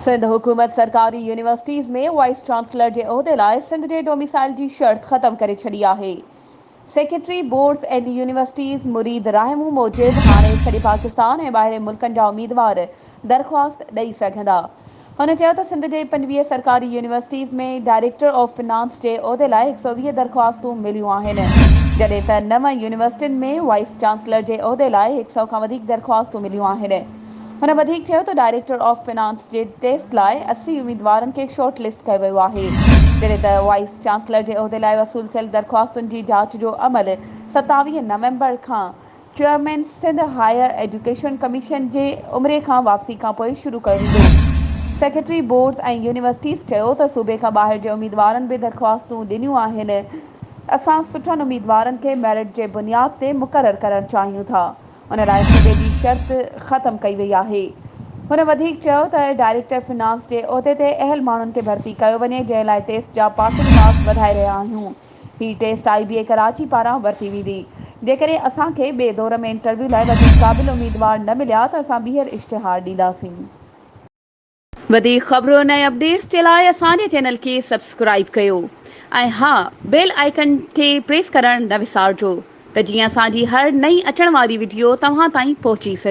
सिंध हुकूमत सरकारी यूनिवर्सिटीज़ में वाइस चांसलर के उहदे लाइ सिंध के डोमिसाइल की शर्त ख़त्म करे छड़ी है। सेक्रेटरी बोर्ड्स एंड यूनिवर्सिटीज़ मुरीद रहमू मूजिब हाणे सॼे पाकिस्तान ऐं ॿाहिरि मुल्कनि जा उम्मीदवार दरख़्वास्त ॾेई सघंदा। हुन चयो त सिंध जे 25 सरकारी यूनिवर्सिटीज़ में डायरेक्टर ऑफ फिनांस के उहदे लाइ 120 दरख़्वास्तूं मिलियूं आहिनि, जॾहिं त 9 यूनिवर्सिटियुनि में वाइस चांसलर के उहदे लाइ 100 खां वधीक दरख़्वास्तूं मिलियूं आहिनि। हुन वधीक चयो त डायरेक्टर ऑफ फिनांस के टेस्ट लाइ 80 उम्मीदवारनि खे शॉर्ट लिस्ट कयो वियो आहे, जॾहिं त वाइस चांसलर के उहदे लाइ वसूल थियल दरख़्वास्तुनि जी जांच जो अमल 27 नवंबर Khan chairman Sindh higher education commission जे उमिरि खां वापसी खां पोइ शुरू कयो वेंदो। सेक्रेटरी बोर्ड्स ऐं यूनिवर्सिटीज़ चयो त सूबे खां ॿाहिरि जे उम्मीदवारनि बि दरख़्वास्तूं ॾिनियूं आहिनि। असां सुठनि उम्मीदवारनि खे मेरिट जे बुनियाद ते मुक़ररु करणु चाहियूं था। उन लाइ सूबे जी शर्त ख़त्म कई वई आहे। हुन वधीक चयो त डायरेक्टर फिनांस जे उहदे ते अहल माण्हुनि खे भर्ती कयो वञे, जंहिं लाइ टेस्ट जा पासिंग मार्क्स वधाए रहिया आहियूं। ही टेस्ट IBA कराची पारां वरिती वेंदी। जेकॾहिं असांखे ॿिए दौर में इंटरव्यू लाइ वधीक क़ाबिल उम्मीदवार न मिलिया त असां ॿीहर इश्तिहार ॾींदासीं। वधीक ख़बरुनि ऐं अपडेट्स जे लाइ असांजे चैनल खे सब्सक्राइब कयो ऐं हा, बेल आइकन खे प्रेस करणु न विसारिजो त जीअं असांजी हर नई अचण वारी वीडियो तव्हां ताईं पहुची सघे।